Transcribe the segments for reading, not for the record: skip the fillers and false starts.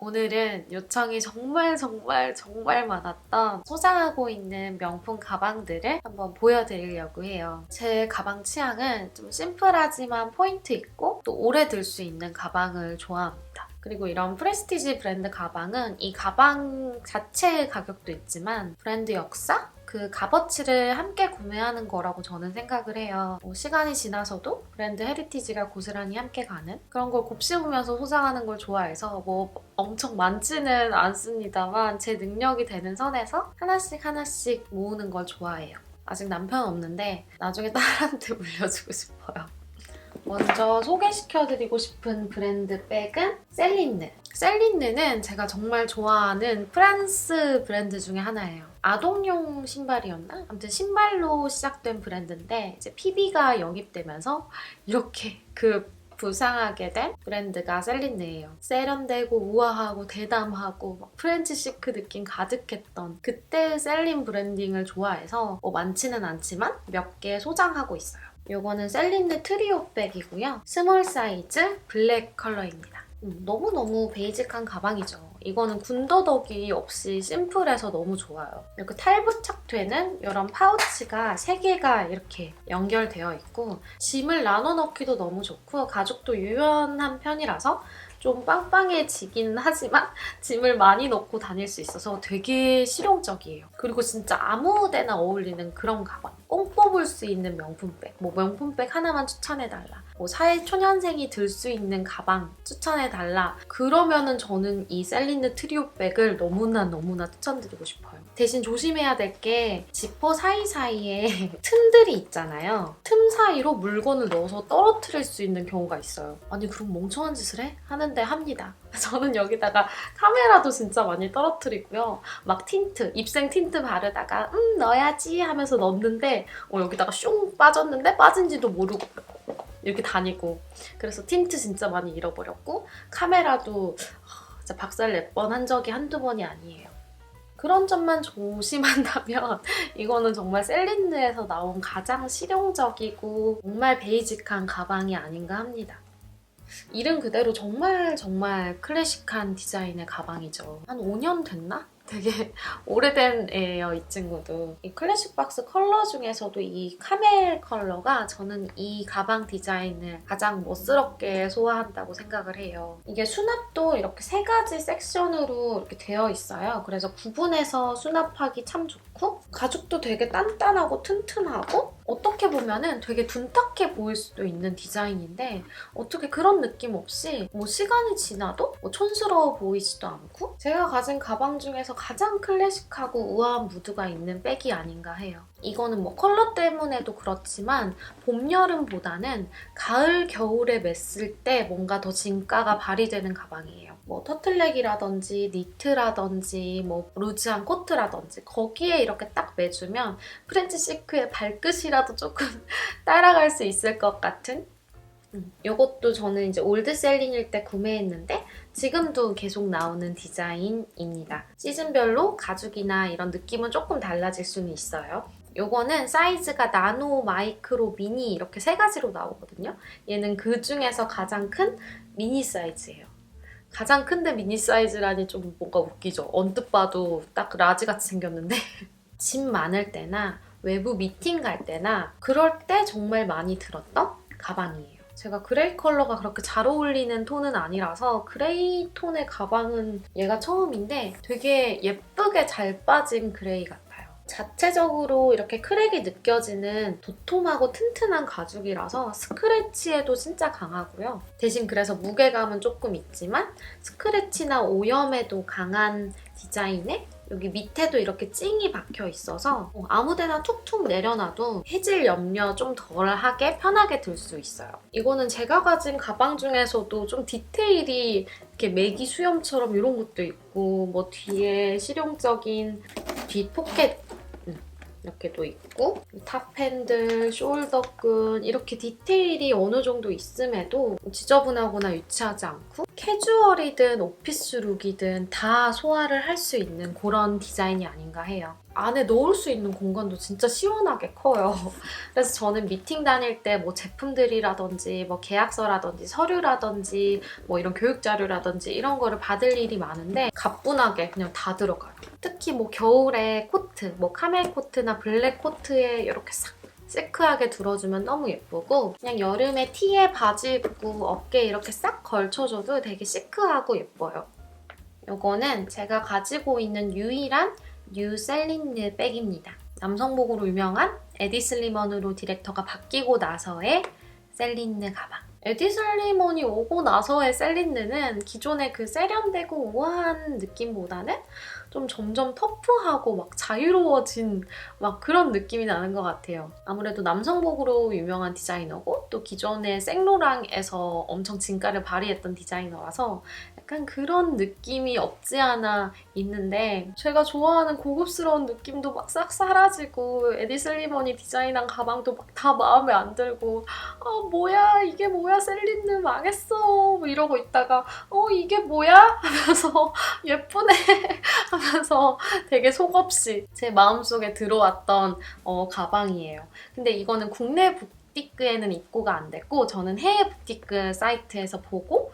오늘은 요청이 정말 많았던 소장하고 있는 명품 가방들을 한번 보여드리려고 해요. 제 가방 취향은 좀 심플하지만 포인트 있고 또 오래 들 수 있는 가방을 좋아합니다. 그리고 이런 프레스티지 브랜드 가방은 이 가방 자체의 가격도 있지만 브랜드 역사? 그 값어치를 함께 구매하는 거라고 저는 생각을 해요. 시간이 지나서도 브랜드 헤리티지가 고스란히 함께 가는 그런 걸 곱씹으면서 소장하는 걸 좋아해서 엄청 많지는 않습니다만 제 능력이 되는 선에서 하나씩 모으는 걸 좋아해요. 아직 남편 없는데 나중에 딸한테 물려주고 싶어요. 먼저 소개시켜드리고 싶은 브랜드 백은 셀린느. 셀린느는 제가 정말 좋아하는 프랑스 브랜드 중에 하나예요. 아동용 신발이었나? 아무튼 신발로 시작된 브랜드인데 이제 PB가 영입되면서 이렇게 부상하게 된 브랜드가 셀린느예요. 세련되고 우아하고 대담하고 막 프렌치 시크 느낌 가득했던 그때 셀린 브랜딩을 좋아해서 많지는 않지만 몇 개 소장하고 있어요. 요거는 셀린느 트리오 백이고요. 스몰 사이즈 블랙 컬러입니다. 너무너무 베이직한 가방이죠. 이거는 군더더기 없이 심플해서 너무 좋아요. 이렇게 탈부착되는 이런 파우치가 3개가 이렇게 연결되어 있고 짐을 나눠 넣기도 너무 좋고 가죽도 유연한 편이라서 좀 빵빵해지긴 하지만 짐을 많이 넣고 다닐 수 있어서 되게 실용적이에요. 그리고 진짜 아무 데나 어울리는 그런 가방. 뽕 뽑을 수 있는 명품백. 명품백 하나만 추천해달라. 사회초년생이 들 수 있는 가방 추천해달라. 그러면은 저는 이 셀린느 트리오 백을 너무나 추천드리고 싶어요. 대신 조심해야 될 게 지퍼 사이사이에 틈들이 있잖아요. 틈 사이로 물건을 넣어서 떨어뜨릴 수 있는 경우가 있어요. 아니 그럼 멍청한 짓을 해? 하는데 합니다. 저는 여기다가 카메라도 진짜 많이 떨어뜨리고요. 막 틴트, 입생 틴트 바르다가 넣어야지 하면서 넣는데 여기다가 슝 빠졌는데 빠진지도 모르고 이렇게 다니고 그래서 틴트 진짜 많이 잃어버렸고 카메라도 진짜 박살 낼 뻔한 적이 한두 번이 아니에요. 그런 점만 조심한다면 이거는 정말 셀린느에서 나온 가장 실용적이고 정말 베이직한 가방이 아닌가 합니다. 이름 그대로 정말 클래식한 디자인의 가방이죠. 한 5년 됐나? 되게 오래된 애예요, 이 친구도. 이 클래식 박스 컬러 중에서도 이 카멜 컬러가 저는 이 가방 디자인을 가장 멋스럽게 소화한다고 생각을 해요. 이게 수납도 이렇게 3가지 섹션으로 이렇게 되어 있어요. 그래서 구분해서 수납하기 참 좋고 가죽도 되게 단단하고 튼튼하고 어떻게 보면은 되게 둔탁해 보일 수도 있는 디자인인데 어떻게 그런 느낌 없이 시간이 지나도 촌스러워 보이지도 않고 제가 가진 가방 중에서 가장 클래식하고 우아한 무드가 있는 백이 아닌가 해요. 이거는 컬러 때문에도 그렇지만 봄, 여름보다는 가을, 겨울에 맸을 때 뭔가 더 진가가 발휘되는 가방이에요. 터틀넥이라든지 니트라든지 루즈한 코트라든지 거기에 이렇게 딱 매주면 프렌치 시크의 발끝이라도 조금 따라갈 수 있을 것 같은 이것도 저는 이제 올드셀링일 때 구매했는데 지금도 계속 나오는 디자인입니다. 시즌별로 가죽이나 이런 느낌은 조금 달라질 수는 있어요. 요거는 사이즈가 나노, 마이크로, 미니 이렇게 3가지로 나오거든요. 얘는 그 중에서 가장 큰 미니 사이즈예요. 가장 큰데 미니 사이즈라니 좀 뭔가 웃기죠. 언뜻 봐도 딱 라지같이 생겼는데 짐 많을 때나 외부 미팅 갈 때나 그럴 때 정말 많이 들었던 가방이에요. 제가 그레이 컬러가 그렇게 잘 어울리는 톤은 아니라서 그레이 톤의 가방은 얘가 처음인데 되게 예쁘게 잘 빠진 그레이 같아요. 자체적으로 이렇게 크랙이 느껴지는 도톰하고 튼튼한 가죽이라서 스크래치에도 진짜 강하고요. 대신 그래서 무게감은 조금 있지만 스크래치나 오염에도 강한 디자인에 여기 밑에도 이렇게 찡이 박혀 있어서 아무데나 툭툭 내려놔도 해질 염려 좀 덜하게 편하게 들 수 있어요. 이거는 제가 가진 가방 중에서도 좀 디테일이 이렇게 메기 수염처럼 이런 것도 있고 뒤에 실용적인 뒷 포켓 이렇게도 있고 탑 핸들, 숄더끈 이렇게 디테일이 어느 정도 있음에도 지저분하거나 유치하지 않고 캐주얼이든 오피스룩이든 다 소화를 할 수 있는 그런 디자인이 아닌가 해요. 안에 넣을 수 있는 공간도 진짜 시원하게 커요. 그래서 저는 미팅 다닐 때 뭐 제품들이라든지 뭐 계약서라든지 서류라든지 뭐 이런 교육 자료라든지 이런 거를 받을 일이 많은데 가뿐하게 그냥 다 들어가요. 특히 뭐 겨울에 코트, 뭐 카멜 코트나 블랙 코트에 이렇게 싹 시크하게 들어주면 너무 예쁘고 그냥 여름에 티에 바지 입고 어깨에 이렇게 싹 걸쳐줘도 되게 시크하고 예뻐요. 이거는 제가 가지고 있는 유일한 뉴 셀린느 백입니다. 남성복으로 유명한 에디 슬리먼으로 디렉터가 바뀌고 나서의 셀린느 가방. 에디 슬리먼이 오고 나서의 셀린느는 기존의 그 세련되고 우아한 느낌보다는 좀 점점 터프하고 막 자유로워진 막 그런 느낌이 나는 것 같아요. 아무래도 남성복으로 유명한 디자이너고 또 기존의 생로랑에서 엄청 진가를 발휘했던 디자이너라서 약간 그런 느낌이 없지 않아 있는데 제가 좋아하는 고급스러운 느낌도 막 싹 사라지고 에디 슬리먼이 디자인한 가방도 막 다 마음에 안 들고 뭐야 이게 뭐야 셀린느 망했어 뭐 이러고 있다가 이게 뭐야? 하면서 예쁘네 하면서 되게 속없이 제 마음속에 들어왔던 가방이에요. 근데 이거는 국내 부티크에는 입고가 안 됐고 저는 해외 부티크 사이트에서 보고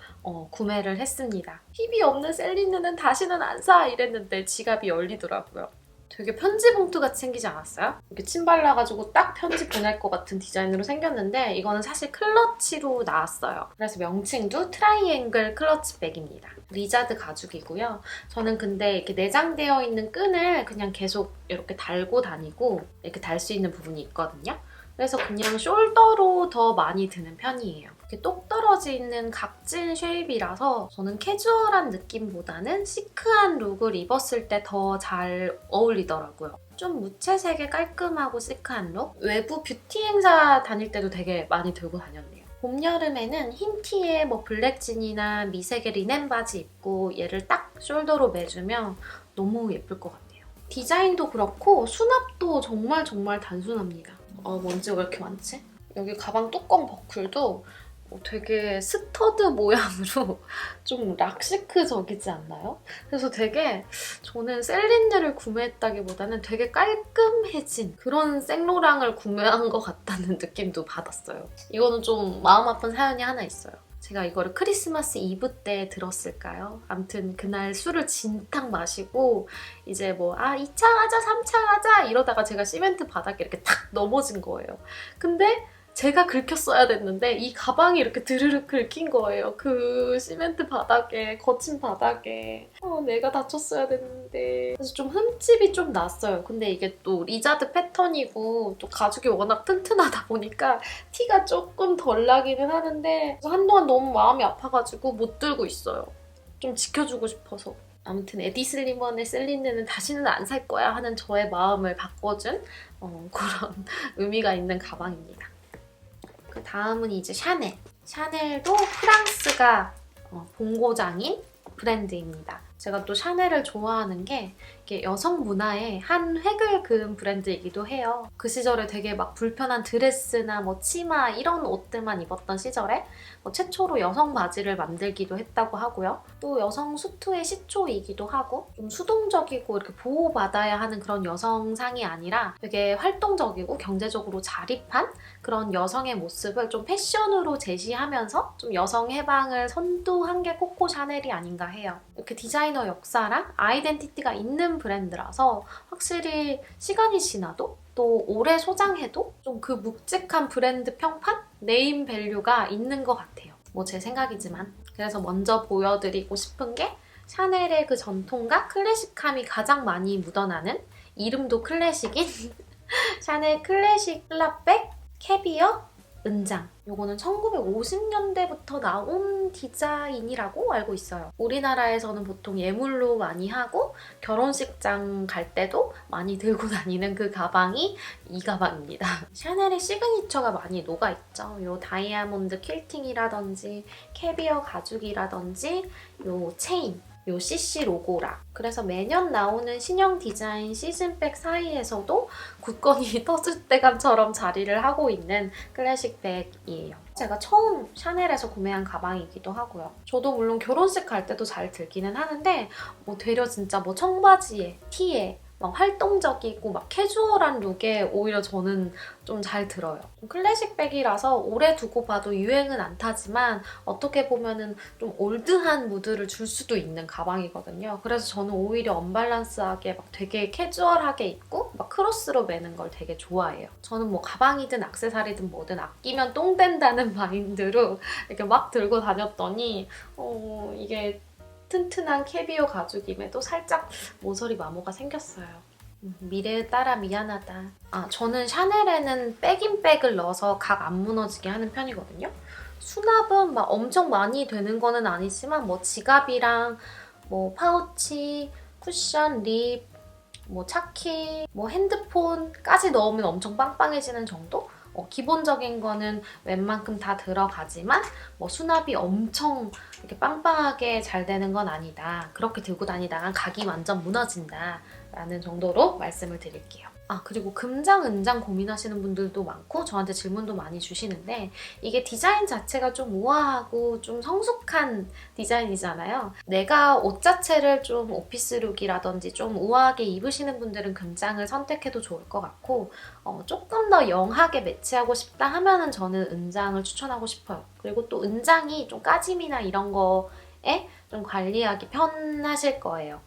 구매를 했습니다. 힙이 없는 셀린느는 다시는 안 사! 이랬는데 지갑이 열리더라고요. 되게 편지 봉투 같이 생기지 않았어요? 이렇게 침 발라가지고 딱 편지 보낼 것 같은 디자인으로 생겼는데 이거는 사실 클러치로 나왔어요. 그래서 명칭도 트라이앵글 클러치 백입니다. 리자드 가죽이고요. 저는 근데 이렇게 내장되어 있는 끈을 그냥 계속 이렇게 달고 다니고 이렇게 달 수 있는 부분이 있거든요. 그래서 그냥 숄더로 더 많이 드는 편이에요. 이렇게 똑 떨어지는 각진 쉐입이라서 저는 캐주얼한 느낌보다는 시크한 룩을 입었을 때 더 잘 어울리더라고요. 좀 무채색의 깔끔하고 시크한 룩? 외부 뷰티 행사 다닐 때도 되게 많이 들고 다녔네요. 봄, 여름에는 흰 티에 뭐 블랙진이나 미색의 리넨 바지 입고 얘를 딱 숄더로 매주면 너무 예쁠 것 같아요. 디자인도 그렇고 수납도 정말 단순합니다. 먼지가 왜 이렇게 많지? 여기 가방 뚜껑 버클도 되게 스터드 모양으로 좀 락시크적이지 않나요? 그래서 되게 저는 셀린느를 구매했다기보다는 되게 깔끔해진 그런 생로랑을 구매한 것 같다는 느낌도 받았어요. 이거는 좀 마음 아픈 사연이 하나 있어요. 제가 이거를 크리스마스 이브 때 들었을까요? 아무튼 그날 술을 진탕 마시고 이제 뭐 2차 가자 3차 가자 이러다가 제가 시멘트 바닥에 이렇게 탁 넘어진 거예요. 근데 제가 긁혔어야 됐는데 이 가방이 이렇게 드르륵 긁힌 거예요. 그 시멘트 바닥에, 거친 바닥에. 내가 다쳤어야 됐는데. 그래서 좀 흠집이 좀 났어요. 근데 이게 또 리자드 패턴이고 또 가죽이 워낙 튼튼하다 보니까 티가 조금 덜 나기는 하는데 한동안 너무 마음이 아파가지고 못 들고 있어요. 좀 지켜주고 싶어서. 아무튼 에디 슬리먼의 셀린느는 다시는 안 살 거야 하는 저의 마음을 바꿔준 그런 의미가 있는 가방입니다. 그 다음은 이제 샤넬. 샤넬도 프랑스가 본고장인 브랜드입니다. 제가 또 샤넬을 좋아하는 게 이게 여성 문화의 한 획을 그은 브랜드이기도 해요. 그 시절에 되게 막 불편한 드레스나 뭐 치마 이런 옷들만 입었던 시절에 최초로 여성 바지를 만들기도 했다고 하고요. 또 여성 수트의 시초이기도 하고 좀 수동적이고 이렇게 보호받아야 하는 그런 여성상이 아니라 되게 활동적이고 경제적으로 자립한 그런 여성의 모습을 좀 패션으로 제시하면서 좀 여성 해방을 선도한 게 코코 샤넬이 아닌가 해요. 이렇게 디자이너 역사랑 아이덴티티가 있는 브랜드라서 확실히 시간이 지나도 또 오래 소장해도 좀 그 묵직한 브랜드 평판? 네임 밸류가 있는 것 같아요. 뭐 제 생각이지만. 그래서 먼저 보여드리고 싶은 게 샤넬의 그 전통과 클래식함이 가장 많이 묻어나는 이름도 클래식인 샤넬 클래식 플랍백 캐비어 은장. 요거는 1950년대부터 나온 디자인이라고 알고 있어요. 우리나라에서는 보통 예물로 많이 하고 결혼식장 갈 때도 많이 들고 다니는 그 가방이 이 가방입니다. 샤넬의 시그니처가 많이 녹아있죠. 요 다이아몬드 퀼팅이라든지 캐비어 가죽이라든지 요 체인, 요 CC 로고라. 그래서 매년 나오는 신형 디자인 시즌백 사이에서도 굳건히 터줏대감처럼 자리를 하고 있는 클래식 백이에요. 제가 처음 샤넬에서 구매한 가방이기도 하고요. 저도 물론 결혼식 갈 때도 잘 들기는 하는데 뭐 되려 진짜 뭐 청바지에 티에 막 활동적이고 막 캐주얼한 룩에 오히려 저는 좀 잘 들어요. 클래식 백이라서 오래 두고 봐도 유행은 안 타지만 어떻게 보면은 좀 올드한 무드를 줄 수도 있는 가방이거든요. 그래서 저는 오히려 언밸런스하게 막 되게 캐주얼하게 입고 막 크로스로 매는 걸 되게 좋아해요. 저는 뭐 가방이든 액세서리든 뭐든 아끼면 똥 된다는 마인드로 이렇게 막 들고 다녔더니 이게 튼튼한 캐비어 가죽임에도 살짝 모서리 마모가 생겼어요. 미래에 따라 미안하다. 저는 샤넬에는 백인 백을 넣어서 각 안 무너지게 하는 편이거든요. 수납은 막 엄청 많이 되는 거는 아니지만 뭐 지갑이랑 뭐 파우치, 쿠션, 립, 뭐 차키, 뭐 핸드폰까지 넣으면 엄청 빵빵해지는 정도? 기본적인 거는 웬만큼 다 들어가지만 뭐 수납이 엄청 이렇게 빵빵하게 잘 되는 건 아니다. 그렇게 들고 다니다가 각이 완전 무너진다. 라는 정도로 말씀을 드릴게요. 그리고 금장, 은장 고민하시는 분들도 많고 저한테 질문도 많이 주시는데 이게 디자인 자체가 좀 우아하고 좀 성숙한 디자인이잖아요. 내가 옷 자체를 좀 오피스룩이라든지 좀 우아하게 입으시는 분들은 금장을 선택해도 좋을 것 같고 조금 더 영하게 매치하고 싶다 하면은 저는 은장을 추천하고 싶어요. 그리고 또 은장이 좀 까짐이나 이런 거에 좀 관리하기 편하실 거예요.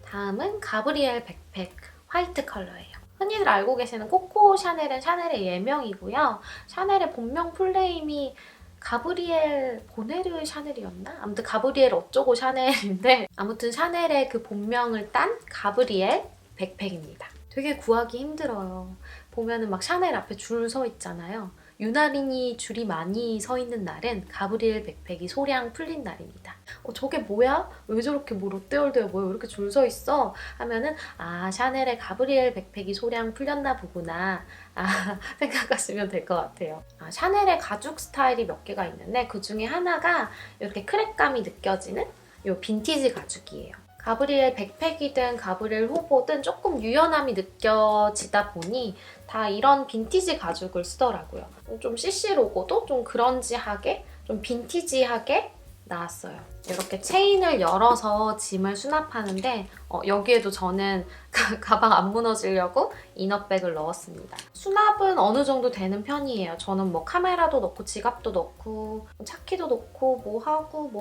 다음은 가브리엘 백팩 화이트 컬러예요. 흔히들 알고 계시는 코코 샤넬은 샤넬의 예명이고요. 샤넬의 본명 풀네임이 가브리엘 보네르 샤넬이었나? 아무튼 가브리엘 어쩌고 샤넬인데 아무튼 샤넬의 그 본명을 딴 가브리엘 백팩입니다. 되게 구하기 힘들어요. 보면은 막 샤넬 앞에 줄 서 있잖아요. 유난히 줄이 많이 서 있는 날은 가브리엘 백팩이 소량 풀린 날입니다. 저게 뭐야? 왜 저렇게 뭐 롯데월드야 뭐야? 왜 이렇게 줄 서 있어? 하면은 샤넬의 가브리엘 백팩이 소량 풀렸나 보구나 생각하시면 될 것 같아요. 샤넬의 가죽 스타일이 몇 개가 있는데 그 중에 하나가 이렇게 크랙감이 느껴지는 이 빈티지 가죽이에요. 가브리엘 백팩이든 가브리엘 호보든 조금 유연함이 느껴지다 보니 다 이런 빈티지 가죽을 쓰더라고요. 좀 CC 로고도 좀 그런지하게, 좀 빈티지하게 나왔어요. 이렇게 체인을 열어서 짐을 수납하는데 여기에도 저는 가방 안 무너지려고 이너백을 넣었습니다. 수납은 어느 정도 되는 편이에요. 저는 뭐 카메라도 넣고 지갑도 넣고 차키도 넣고 뭐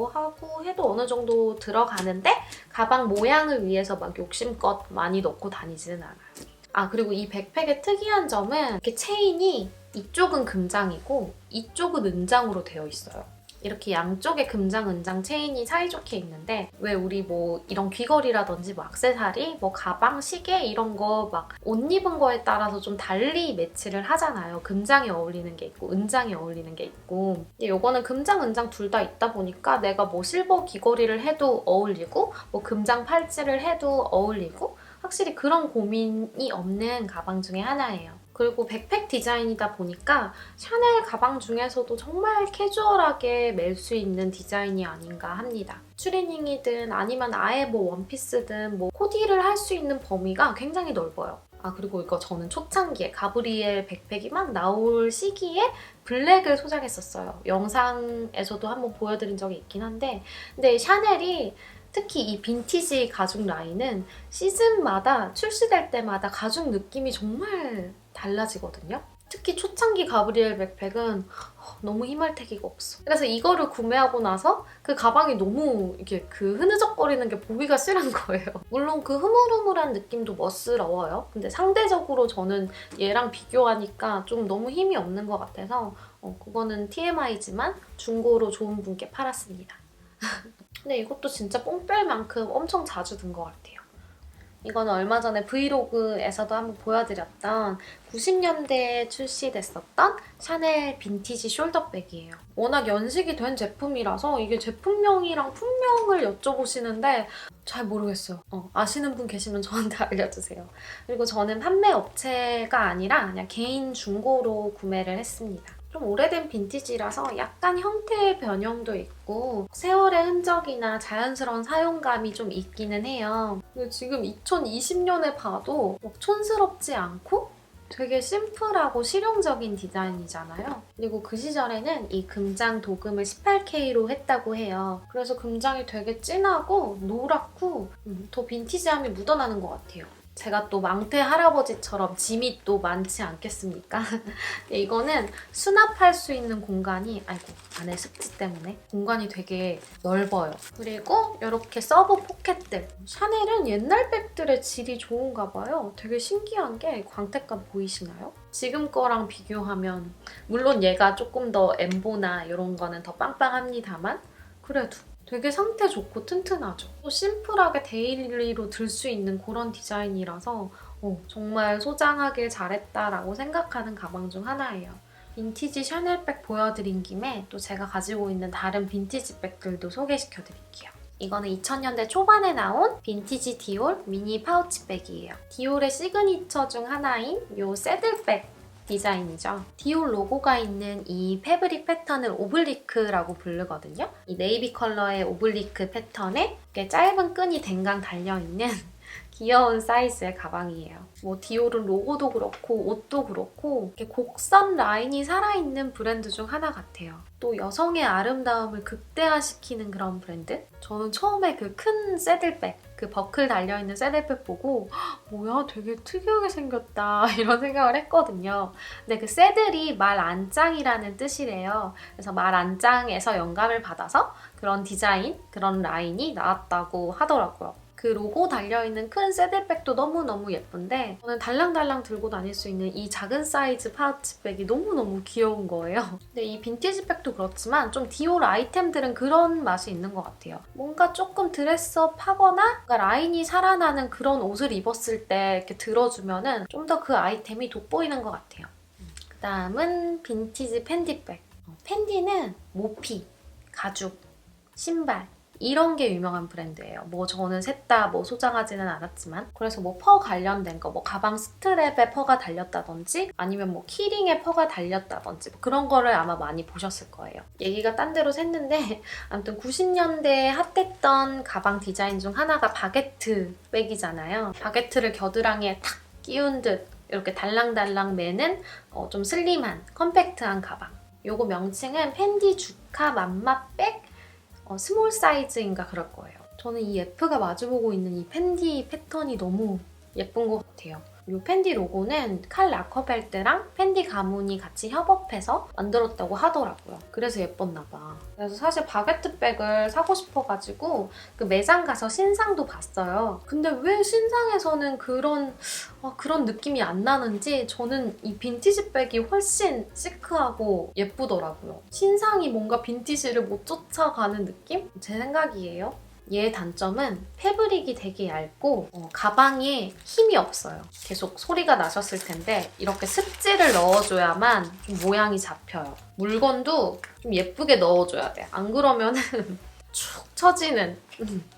하고 해도 어느 정도 들어가는데 가방 모양을 위해서 막 욕심껏 많이 넣고 다니지는 않아요. 그리고 이 백팩의 특이한 점은 이렇게 체인이 이쪽은 금장이고 이쪽은 은장으로 되어 있어요. 이렇게 양쪽에 금장, 은장 체인이 사이좋게 있는데 왜 우리 뭐 이런 귀걸이라든지 뭐 액세서리, 뭐 가방, 시계 이런 거 막 옷 입은 거에 따라서 좀 달리 매치를 하잖아요. 금장에 어울리는 게 있고 은장에 어울리는 게 있고 근데 이거는 금장, 은장 둘 다 있다 보니까 내가 뭐 실버 귀걸이를 해도 어울리고 뭐 금장 팔찌를 해도 어울리고 확실히 그런 고민이 없는 가방 중에 하나예요. 그리고 백팩 디자인이다 보니까 샤넬 가방 중에서도 정말 캐주얼하게 멜 수 있는 디자인이 아닌가 합니다. 추리닝이든 아니면 아예 뭐 원피스든 뭐 코디를 할 수 있는 범위가 굉장히 넓어요. 그리고 이거 저는 초창기에 가브리엘 백팩이 막 나올 시기에 블랙을 소장했었어요. 영상에서도 한번 보여드린 적이 있긴 한데 근데 샤넬이 특히 이 빈티지 가죽 라인은 시즌마다 출시될 때마다 가죽 느낌이 정말 달라지거든요. 특히 초창기 가브리엘 백팩은 너무 희말태기가 없어. 그래서 이거를 구매하고 나서 그 가방이 너무 이렇게 그 흐느적거리는 게 보기가 싫은 거예요. 물론 그 흐물흐물한 느낌도 멋스러워요. 근데 상대적으로 저는 얘랑 비교하니까 좀 너무 힘이 없는 것 같아서 그거는 TMI지만 중고로 좋은 분께 팔았습니다. 근데 이것도 진짜 뽕 뺄 만큼 엄청 자주 든 것 같아요. 이거는 얼마 전에 브이로그에서도 한번 보여드렸던 90년대에 출시됐었던 샤넬 빈티지 숄더백이에요. 워낙 연식이 된 제품이라서 이게 제품명이랑 품명을 여쭤보시는데 잘 모르겠어요. 아시는 분 계시면 저한테 알려주세요. 그리고 저는 판매 업체가 아니라 그냥 개인 중고로 구매를 했습니다. 좀 오래된 빈티지라서 약간 형태의 변형도 있고 세월의 흔적이나 자연스러운 사용감이 좀 있기는 해요. 근데 지금 2020년에 봐도 막 촌스럽지 않고 되게 심플하고 실용적인 디자인이잖아요. 그리고 그 시절에는 이 금장 도금을 18K로 했다고 해요. 그래서 금장이 되게 진하고 노랗고 더 빈티지함이 묻어나는 것 같아요. 제가 또 망태 할아버지처럼 짐이 또 많지 않겠습니까? 이거는 수납할 수 있는 공간이, 아이고 안에 습지 때문에 공간이 되게 넓어요. 그리고 이렇게 서브 포켓들. 샤넬은 옛날 백들의 질이 좋은가 봐요. 되게 신기한 게 광택감 보이시나요? 지금 거랑 비교하면 물론 얘가 조금 더 엠보나 이런 거는 더 빵빵합니다만 그래도 되게 상태 좋고 튼튼하죠. 또 심플하게 데일리로 들 수 있는 그런 디자인이라서 정말 소장하길 잘했다라고 생각하는 가방 중 하나예요. 빈티지 샤넬백 보여드린 김에 또 제가 가지고 있는 다른 빈티지 백들도 소개시켜드릴게요. 이거는 2000년대 초반에 나온 빈티지 디올 미니 파우치 백이에요. 디올의 시그니처 중 하나인 이 새들백 디자인이죠. 디올 로고가 있는 이 패브릭 패턴을 오블리크라고 부르거든요. 이 네이비 컬러의 오블리크 패턴에 이렇게 짧은 끈이 댕강 달려있는 귀여운 사이즈의 가방이에요. 뭐 디올은 로고도 그렇고 옷도 그렇고 이렇게 곡선 라인이 살아있는 브랜드 중 하나 같아요. 또 여성의 아름다움을 극대화시키는 그런 브랜드? 저는 처음에 그 큰 새들백, 그 버클 달려있는 새들백 보고 뭐야 되게 특이하게 생겼다 이런 생각을 했거든요. 근데 그 새들이 말 안짱이라는 뜻이래요. 그래서 말 안짱에서 영감을 받아서 그런 디자인, 그런 라인이 나왔다고 하더라고요. 그 로고 달려있는 큰 새들백도 너무너무 예쁜데 저는 달랑달랑 들고 다닐 수 있는 이 작은 사이즈 파우치백이 너무너무 귀여운 거예요. 근데 이 빈티지 백도 그렇지만 좀 디올 아이템들은 그런 맛이 있는 것 같아요. 뭔가 조금 드레스업하거나 뭔가 라인이 살아나는 그런 옷을 입었을 때 이렇게 들어주면 좀 더 그 아이템이 돋보이는 것 같아요. 그 다음은 빈티지 팬디백. 팬디는 모피, 가죽, 신발 이런 게 유명한 브랜드예요. 뭐 저는 셋 다 뭐 소장하지는 않았지만 그래서 뭐 퍼 관련된 거, 뭐 가방 스트랩에 퍼가 달렸다든지 아니면 뭐 키링에 퍼가 달렸다든지 뭐 그런 거를 아마 많이 보셨을 거예요. 얘기가 딴 데로 샜는데 아무튼 90년대에 핫했던 가방 디자인 중 하나가 바게트 백이잖아요. 바게트를 겨드랑이에 탁 끼운 듯 이렇게 달랑달랑 매는 좀 슬림한 컴팩트한 가방. 요거 명칭은 펜디 주카 맘마백 스몰 사이즈인가 그럴 거예요. 저는 이 F가 마주보고 있는 이 펜디 패턴이 너무 예쁜 것 같아요. 이 펜디 로고는 칼 라커벨트랑 펜디 가문이 같이 협업해서 만들었다고 하더라고요. 그래서 예뻤나 봐. 그래서 사실 바게트백을 사고 싶어가지고 그 매장 가서 신상도 봤어요. 근데 왜 신상에서는 그런 느낌이 안 나는지 저는 이 빈티지 백이 훨씬 시크하고 예쁘더라고요. 신상이 뭔가 빈티지를 못 쫓아가는 느낌? 제 생각이에요. 얘의 단점은 패브릭이 되게 얇고 가방에 힘이 없어요. 계속 소리가 나셨을 텐데 이렇게 습지를 넣어줘야만 좀 모양이 잡혀요. 물건도 좀 예쁘게 넣어줘야 돼. 안 그러면은 축 처지는.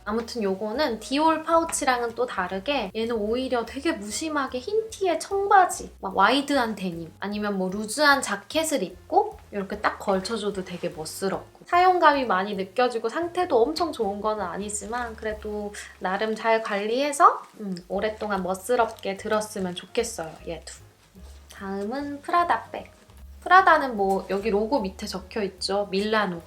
아무튼 요거는 디올 파우치랑은 또 다르게 얘는 오히려 되게 무심하게 흰 티에 청바지, 막 와이드한 데님 아니면 뭐 루즈한 자켓을 입고 이렇게 딱 걸쳐줘도 되게 멋스럽고 사용감이 많이 느껴지고 상태도 엄청 좋은 건 아니지만 그래도 나름 잘 관리해서 오랫동안 멋스럽게 들었으면 좋겠어요, 얘도. 다음은 프라다 백. 프라다는 뭐 여기 로고 밑에 적혀있죠. 밀라노.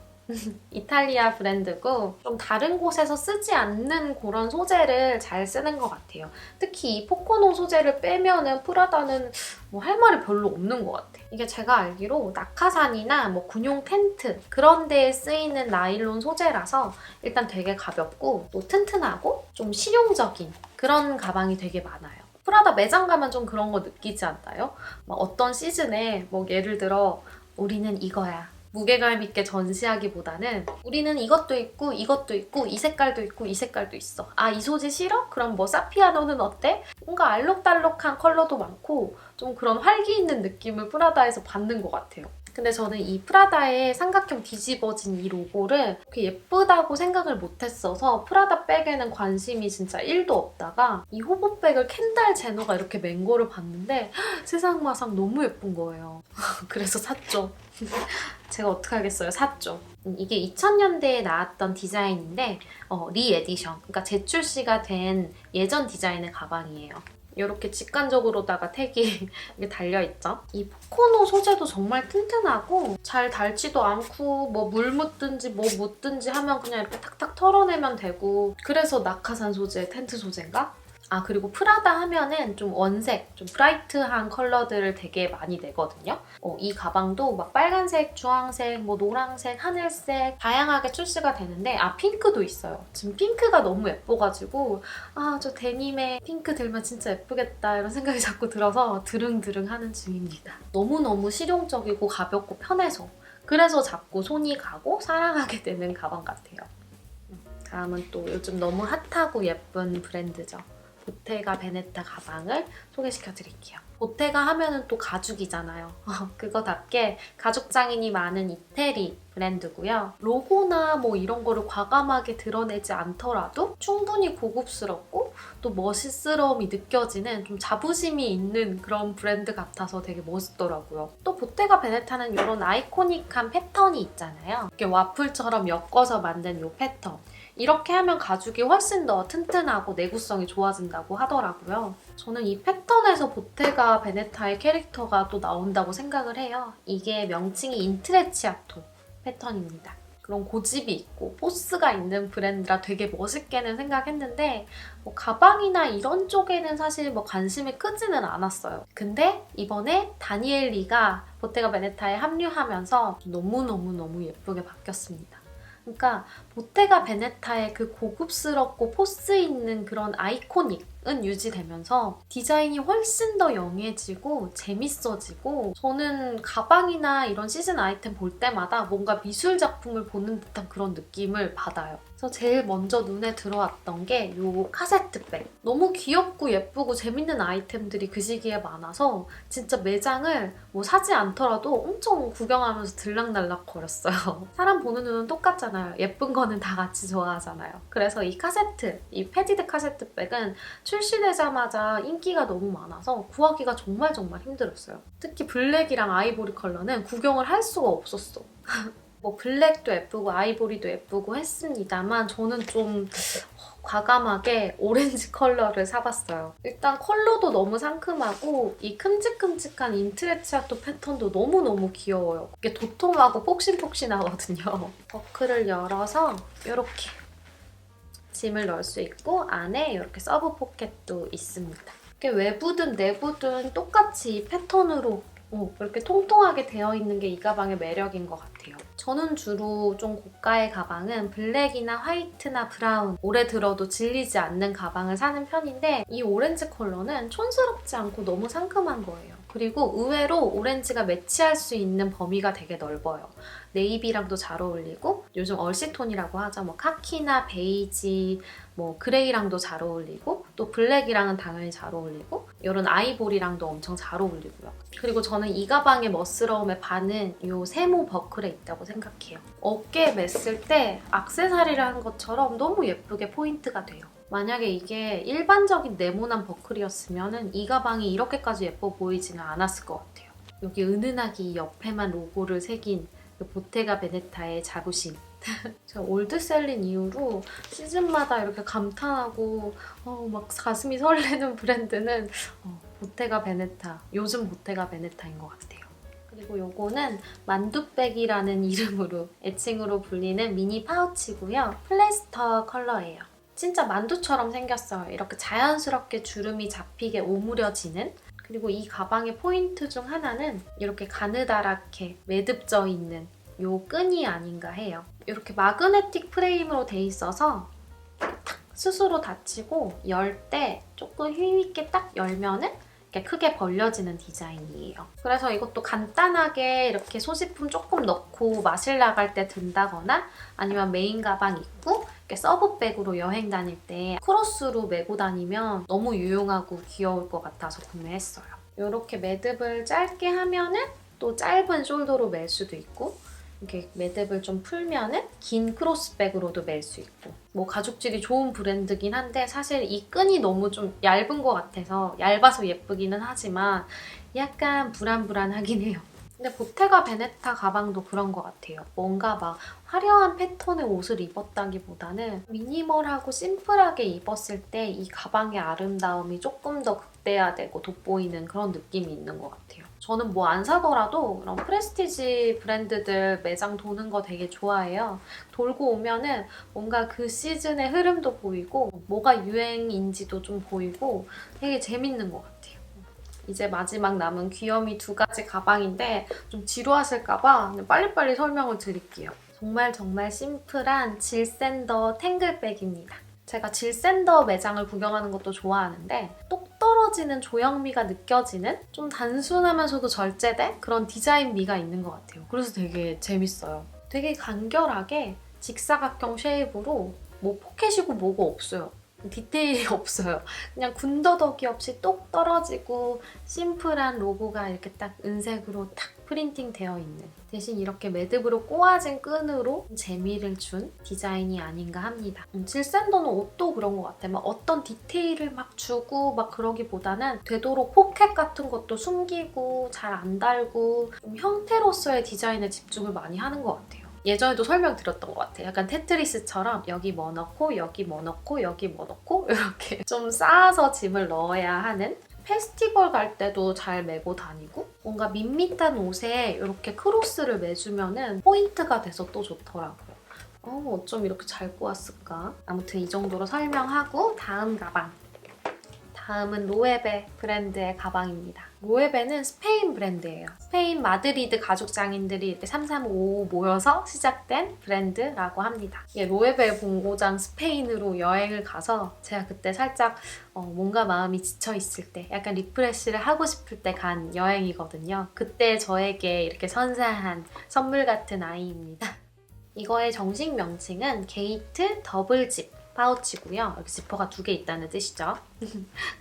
이탈리아 브랜드고 좀 다른 곳에서 쓰지 않는 그런 소재를 잘 쓰는 것 같아요. 특히 이 포코노 소재를 빼면은 프라다는 뭐 할 말이 별로 없는 것 같아. 이게 제가 알기로 낙하산이나 뭐 군용 텐트 그런 데에 쓰이는 나일론 소재라서 일단 되게 가볍고 또 튼튼하고 좀 실용적인 그런 가방이 되게 많아요. 프라다 매장 가면 좀 그런 거 느끼지 않나요? 막 어떤 시즌에 뭐 예를 들어 우리는 이거야. 무게감 있게 전시하기보다는 우리는 이것도 있고 이것도 있고 이 색깔도 있고 이 색깔도 있어. 아, 이 소재 싫어? 그럼 뭐 사피아노는 어때? 뭔가 알록달록한 컬러도 많고 좀 그런 활기 있는 느낌을 프라다에서 받는 것 같아요. 근데 저는 이 프라다의 삼각형 뒤집어진 이 로고를 그렇게 예쁘다고 생각을 못했어서 프라다 백에는 관심이 진짜 1도 없다가 이 호보백을 켄달 제너가 이렇게 맨 거를 봤는데 세상마상 너무 예쁜 거예요. 그래서 샀죠. 제가 어떡하겠어요. 샀죠. 이게 2000년대에 나왔던 디자인인데 리에디션, 그러니까 재출시가 된 예전 디자인의 가방이에요. 이렇게 직관적으로다가 택이 이게 달려있죠. 이 포코노 소재도 정말 튼튼하고 잘 닳지도 않고 뭐 물 묻든지 뭐 묻든지 하면 그냥 이렇게 탁탁 털어내면 되고, 그래서 낙하산 소재, 텐트 소재인가? 아, 그리고 프라다 하면은 좀 원색, 좀 브라이트한 컬러들을 되게 많이 내거든요. 이 가방도 막 빨간색, 주황색, 뭐 노란색, 하늘색 다양하게 출시가 되는데, 아, 핑크도 있어요. 지금 핑크가 너무 예뻐가지고 아, 저 데님에 핑크 들면 진짜 예쁘겠다 이런 생각이 자꾸 들어서 드릉드릉 하는 중입니다. 너무너무 실용적이고 가볍고 편해서, 그래서 자꾸 손이 가고 사랑하게 되는 가방 같아요. 다음은 또 요즘 너무 핫하고 예쁜 브랜드죠. 보테가 베네타 가방을 소개시켜드릴게요. 보테가 하면은 또 가죽이잖아요. 그거답게 가죽 장인이 많은 이태리 브랜드고요. 로고나 뭐 이런 거를 과감하게 드러내지 않더라도 충분히 고급스럽고 또 멋있스러움이 느껴지는 좀 자부심이 있는 그런 브랜드 같아서 되게 멋있더라고요. 또 보테가 베네타는 이런 아이코닉한 패턴이 있잖아요. 이렇게 와플처럼 엮어서 만든 이 패턴. 이렇게 하면 가죽이 훨씬 더 튼튼하고 내구성이 좋아진다고 하더라고요. 저는 이 패턴에서 보테가 베네타의 캐릭터가 또 나온다고 생각을 해요. 이게 명칭이 인트레치아토 패턴입니다. 그런 고집이 있고 포스가 있는 브랜드라 되게 멋있게는 생각했는데 가방이나 이런 쪽에는 사실 관심이 크지는 않았어요. 근데 이번에 다니엘리가 보테가 베네타에 합류하면서 너무너무 예쁘게 바뀌었습니다. 그러니까 보테가 베네타의 그 고급스럽고 포스 있는 그런 아이코닉은 유지되면서 디자인이 훨씬 더 영해지고 재밌어지고, 저는 가방이나 이런 시즌 아이템 볼 때마다 뭔가 미술 작품을 보는 듯한 그런 느낌을 받아요. 그래서 제일 먼저 눈에 들어왔던 게 이 카세트백. 너무 귀엽고 예쁘고 재밌는 아이템들이 그 시기에 많아서 진짜 매장을 사지 않더라도 엄청 구경하면서 들락날락 거렸어요. 사람 보는 눈은 똑같잖아요. 예쁜 거는 다 같이 좋아하잖아요. 그래서 이 패디드 카세트백은 출시되자마자 인기가 너무 많아서 구하기가 정말 힘들었어요. 특히 블랙이랑 아이보리 컬러는 구경을 할 수가 없었어. 블랙도 예쁘고 아이보리도 예쁘고 했습니다만 저는 좀 과감하게 오렌지 컬러를 사봤어요. 일단 컬러도 너무 상큼하고 이 큼직큼직한 인트레치아토 패턴도 너무너무 귀여워요. 이게 도톰하고 폭신폭신하거든요. 버클을 열어서 이렇게 짐을 넣을 수 있고 안에 이렇게 서브 포켓도 있습니다. 이게 외부든 내부든 똑같이 이 패턴으로 이렇게 통통하게 되어 있는 게 이 가방의 매력인 것 같아요. 저는 주로 좀 고가의 가방은 블랙이나 화이트나 브라운, 오래 들어도 질리지 않는 가방을 사는 편인데 이 오렌지 컬러는 촌스럽지 않고 너무 상큼한 거예요. 그리고 의외로 오렌지가 매치할 수 있는 범위가 되게 넓어요. 네이비랑도 잘 어울리고, 요즘 얼씨톤이라고 하죠. 카키나 베이지, 그레이랑도 잘 어울리고, 또 블랙이랑은 당연히 잘 어울리고, 이런 아이보리랑도 엄청 잘 어울리고요. 그리고 저는 이 가방의 멋스러움의 반은 이 세모 버클에 있다고 생각해요. 어깨에 맸을 때 액세서리를 한 것처럼 너무 예쁘게 포인트가 돼요. 만약에 이게 일반적인 네모난 버클이었으면 이 가방이 이렇게까지 예뻐 보이지는 않았을 것 같아요. 여기 은은하게 이 옆에만 로고를 새긴 보테가 베네타의 자부심. 제가 올드셀린 이후로 시즌마다 이렇게 감탄하고 막 가슴이 설레는 브랜드는 보테가 베네타, 요즘 보테가 베네타인 것 같아요. 그리고 요거는 만두백이라는 이름으로 애칭으로 불리는 미니 파우치고요. 플레스터 컬러예요. 진짜 만두처럼 생겼어요. 이렇게 자연스럽게 주름이 잡히게 오므려지는. 그리고 이 가방의 포인트 중 하나는 이렇게 가느다랗게 매듭져 있는 요 끈이 아닌가 해요. 이렇게 마그네틱 프레임으로 돼 있어서 탁 스스로 닫히고 열 때 조금 힘있게 딱 열면은 이렇게 크게 벌려지는 디자인이에요. 그래서 이것도 간단하게 이렇게 소지품 조금 넣고 마실 나갈 때 든다거나 아니면 메인 가방 입고 이렇게 서브백으로 여행 다닐 때 크로스로 메고 다니면 너무 유용하고 귀여울 것 같아서 구매했어요. 이렇게 매듭을 짧게 하면은 또 짧은 숄더로 멜 수도 있고, 이렇게 매듭을 좀 풀면은 긴 크로스백으로도 멜 수 있고, 가죽질이 좋은 브랜드긴 한데 사실 이 끈이 너무 좀 얇은 것 같아서 얇아서 예쁘기는 하지만 약간 불안불안하긴 해요. 근데 보테가 베네타 가방도 그런 것 같아요. 뭔가 화려한 패턴의 옷을 입었다기보다는 미니멀하고 심플하게 입었을 때 이 가방의 아름다움이 조금 더 덧대야 되고 돋보이는 그런 느낌이 있는 것 같아요. 저는 뭐 안 사더라도 그런 프레스티지 브랜드들 매장 도는 거 되게 좋아해요. 돌고 오면은 뭔가 그 시즌의 흐름도 보이고 뭐가 유행인지도 좀 보이고 되게 재밌는 것 같아요. 이제 마지막 남은 귀요미 2가지 가방인데 좀 지루하실까봐 빨리빨리 설명을 드릴게요. 정말 정말 심플한 질샌더 탱글백입니다. 제가 질샌더 매장을 구경하는 것도 좋아하는데 똑 떨어지는 조형미가 느껴지는 좀 단순하면서도 절제된 그런 디자인미가 있는 것 같아요. 그래서 되게 재밌어요. 되게 간결하게 직사각형 쉐입으로 뭐 포켓이고 뭐고 없어요. 디테일이 없어요. 그냥 군더더기 없이 똑 떨어지고 심플한 로고가 이렇게 딱 은색으로 탁 프린팅 되어 있는, 대신 이렇게 매듭으로 꼬아진 끈으로 재미를 준 디자인이 아닌가 합니다. 질샌더는 옷도 그런 것 같아. 막 어떤 디테일을 막 주고 막 그러기보다는 되도록 포켓 같은 것도 숨기고 잘 안 달고 좀 형태로서의 디자인에 집중을 많이 하는 것 같아요. 예전에도 설명드렸던 것 같아요. 약간 테트리스처럼 여기 뭐 넣고 여기 뭐 넣고 여기 뭐 넣고 이렇게 좀 쌓아서 짐을 넣어야 하는, 페스티벌 갈 때도 잘 메고 다니고 뭔가 밋밋한 옷에 이렇게 크로스를 매주면은 포인트가 돼서 또 좋더라고요. 어쩜 이렇게 잘 꼬았을까? 아무튼 이 정도로 설명하고 다음 가방. 다음은 로에베 브랜드의 가방입니다. 로에베는 스페인 브랜드예요. 스페인 마드리드 가죽 장인들이 이렇게 335 모여서 시작된 브랜드라고 합니다. 로에베 본고장 스페인으로 여행을 가서 제가 그때 살짝 뭔가 마음이 지쳐있을 때 약간 리프레시를 하고 싶을 때 간 여행이거든요. 그때 저에게 이렇게 선사한 선물 같은 아이입니다. 이거의 정식 명칭은 게이트 더블집 파우치고요. 여기 지퍼가 2개 있다는 뜻이죠.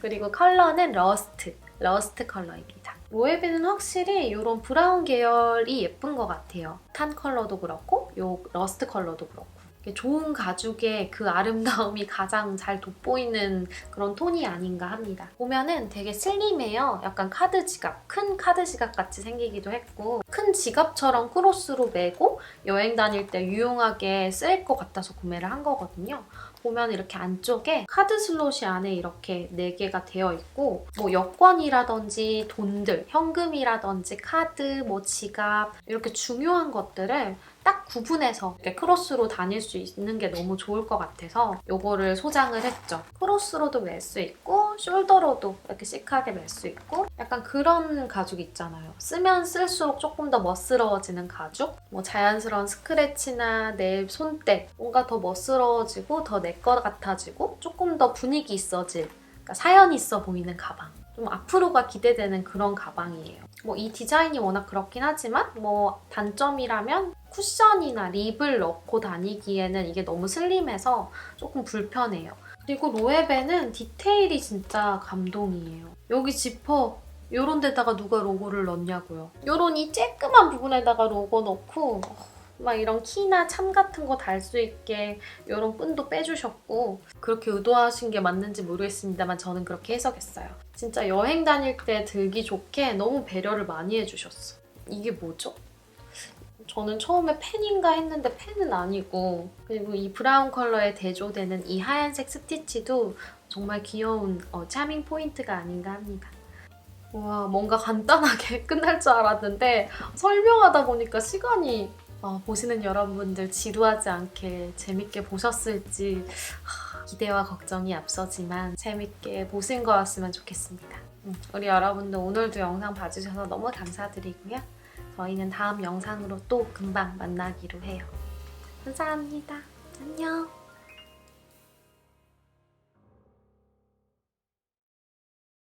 그리고 컬러는 러스트 컬러입니다. 로에베는 확실히 이런 브라운 계열이 예쁜 것 같아요. 탄 컬러도 그렇고 이 러스트 컬러도 그렇고 좋은 가죽의 그 아름다움이 가장 잘 돋보이는 그런 톤이 아닌가 합니다. 보면은 되게 슬림해요. 약간 카드 지갑, 큰 카드 지갑 같이 생기기도 했고 큰 지갑처럼 크로스로 메고 여행 다닐 때 유용하게 쓰일 것 같아서 구매를 한 거거든요. 보면 이렇게 안쪽에 카드 슬롯이 안에 이렇게 4개가 되어 있고 뭐 여권이라든지 돈들, 현금이라든지 카드, 뭐 지갑 이렇게 중요한 것들을 딱 구분해서 이렇게 크로스로 다닐 수 있는 게 너무 좋을 것 같아서 이거를 소장을 했죠. 크로스로도 멜 수 있고 숄더로도 이렇게 시크하게 멜 수 있고 약간 그런 가죽 있잖아요. 쓰면 쓸수록 조금 더 멋스러워지는 가죽? 뭐 자연스러운 스크래치나 내 손때 뭔가 더 멋스러워지고 더 내 것 같아지고 조금 더 분위기 있어질, 그러니까 사연 있어 보이는 가방. 좀 앞으로가 기대되는 그런 가방이에요. 뭐 이 디자인이 워낙 그렇긴 하지만 뭐 단점이라면 쿠션이나 립을 넣고 다니기에는 이게 너무 슬림해서 조금 불편해요. 그리고 로에베는 디테일이 진짜 감동이에요. 여기 지퍼 이런 데다가 누가 로고를 넣냐고요. 이런 이 쬐끄만 부분에다가 로고 넣고 막 이런 키나 참 같은 거 달 수 있게 이런 끈도 빼주셨고 그렇게 의도하신 게 맞는지 모르겠습니다만 저는 그렇게 해석했어요. 진짜 여행 다닐 때 들기 좋게 너무 배려를 많이 해주셨어. 이게 뭐죠? 저는 처음에 펜인가 했는데 펜은 아니고 그리고 이 브라운 컬러에 대조되는 이 하얀색 스티치도 정말 귀여운 차밍 포인트가 아닌가 합니다. 와 뭔가 간단하게 끝날 줄 알았는데 설명하다 보니까 시간이 보시는 여러분들 지루하지 않게 재밌게 보셨을지 기대와 걱정이 앞서지만 재밌게 보신 거였으면 좋겠습니다. 우리 여러분들 오늘도 영상 봐주셔서 너무 감사드리고요. 저희는 다음 영상으로 또 금방 만나기로 해요. 감사합니다. 안녕.